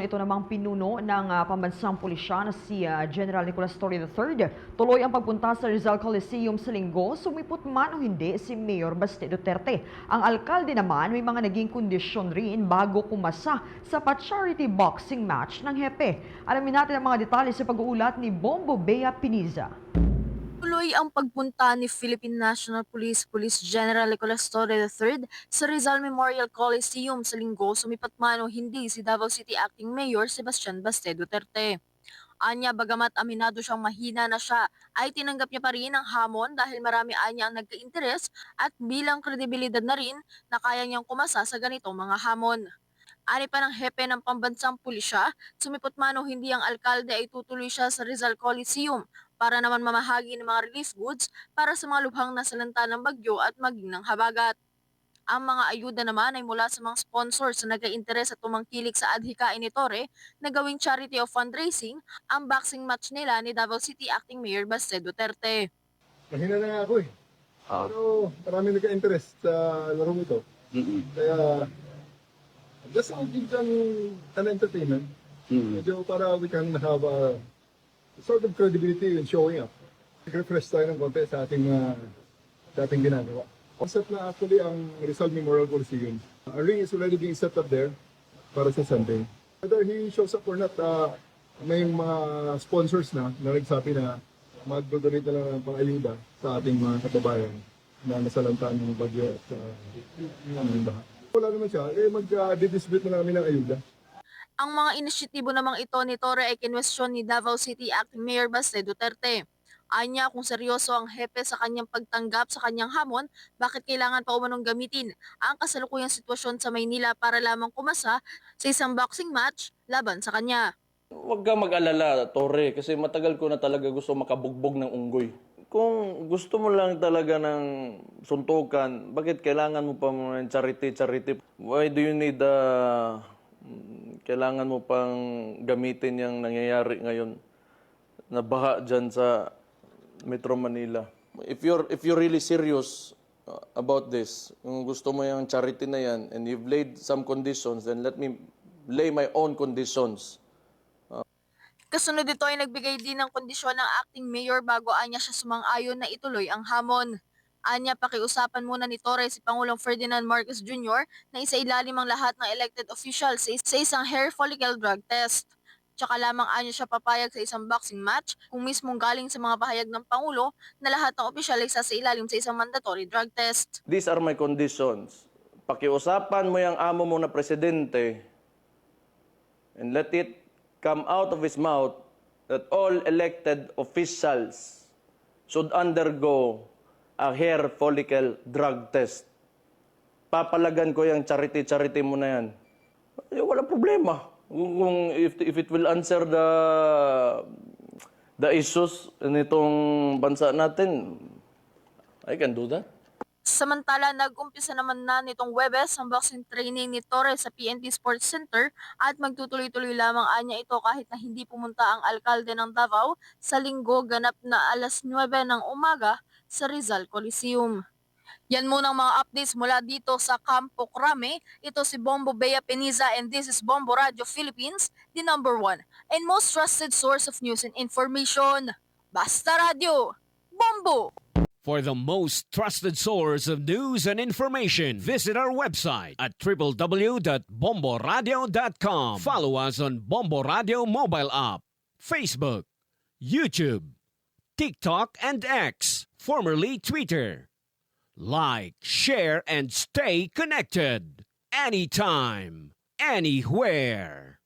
Ito namang pinuno ng pambansang pulisya na si General Nicolas Torre III. Tuloy ang pagpunta sa Rizal Coliseum sa linggo, sumipot man o hindi si Mayor Baste Duterte. Ang alkalde naman may mga naging kondisyon rin bago kumasa sa pa-charity boxing match ng Hepe. Alamin natin ang mga detalye sa pag-uulat ni Bombo Bea Piniza. Tuloy ang pagpunta ni Philippine National Police Police General Nicolas Torre III sa Rizal Memorial Coliseum sa linggo, sumipat man o hindi si Davao City Acting Mayor Sebastian Baste Duterte. Anya, bagamat aminado siyang mahina na siya, ay tinanggap niya pa rin ang hamon dahil marami anya ang nagka-interes at bilang kredibilidad na rin na kaya niyang kumasa sa ganitong mga hamon. Ani pa ng hepe ng pambansang pulisya, sumipot man o hindi ang alkalde ay tutuloy siya sa Rizal Coliseum para naman mamahagi ng mga relief goods para sa mga lubhang nasalanta ng bagyo at maging ng habagat. Ang mga ayuda naman ay mula sa mga sponsors na nag-interes at tumangkilik sa adhikain ni Torre na gawing charity of fundraising ang boxing match nila ni Davao City Acting Mayor Baste Duterte. Mahina na nga ako eh. Pero marami nagka-interest sa larong ito. Kaya just I'll give them an entertainment. Medyo para we can have a sort of credibility in showing up. Refresh tayo ng konti sa ating ginagawa. Set na actually ang Rizal Memorial Coliseum. A ring is already being set up there para sa Sunday. Whether he shows up or not, may mga sponsors na nagsabi na mag-donate na lang ng pang-ayuda sa ating mga kababayan na nasalanta ng bagyo at baha. Wala naman siya, mag-distribute na namin ng ayuda. Ang mga inisyatibo namang ito ni Torre ay kinwestiyon ni Davao City Acting Mayor Baste Duterte. Anya, kung seryoso ang hepe sa kanyang pagtanggap sa kanyang hamon, bakit kailangan pa umanong gamitin ang kasalukuyang sitwasyon sa Maynila para lamang kumasa sa isang boxing match laban sa kanya. Huwag ka mag-alala, Torre, kasi matagal ko na talaga gusto makabugbog ng unggoy. Kung gusto mo lang talaga ng suntukan, bakit kailangan mo pa ng charity? Why do you need kailangan mo pang gamitin yung nangyayari ngayon na baha dyan sa Metro Manila? If you're really serious about this, kung gusto mo yung charity na yan and you've laid some conditions, then let me lay my own conditions. Kasunod ito ay nagbigay din ng kondisyon ng acting mayor bago anya siya sumang-ayon na ituloy ang hamon. Anya, pakiusapan muna ni Torre si Pangulong Ferdinand Marcos Jr. na isailalim ang lahat ng elected officials sa isang hair follicle drug test. Tsaka lamang anya siya papayag sa isang boxing match kung mismong galing sa mga pahayag ng Pangulo na lahat ng opisyal ay sasailalim sa isang mandatory drug test. These are my conditions. Pakiusapan mo yung amo mo na presidente and let it come out of his mouth that all elected officials should undergo a hair follicle drug test. Papalagan ko yung charity mo na yan. Wala problema. Kung if it will answer the issues nitong bansa natin, I can do that. Samantala, nag-umpisa naman na nitong Webes ang boxing training ni Torre sa PNP Sports Center at magtutuloy-tuloy lamang anya ito kahit na hindi pumunta ang alkalde ng Davao sa linggo ganap na alas 9 ng umaga sa Rizal Coliseum. Yan muna ang mga updates mula dito sa Campo Crame. Ito si Bombo Bea Piniza and this is Bombo Radio Philippines, the #1 and most trusted source of news and information. Basta Radio, Bombo! For the most trusted source of news and information, visit our website at www.bomboradio.com. Follow us on Bombo Radio mobile app, Facebook, YouTube, TikTok, and X, formerly Twitter. Like, share, and stay connected. Anytime, anywhere.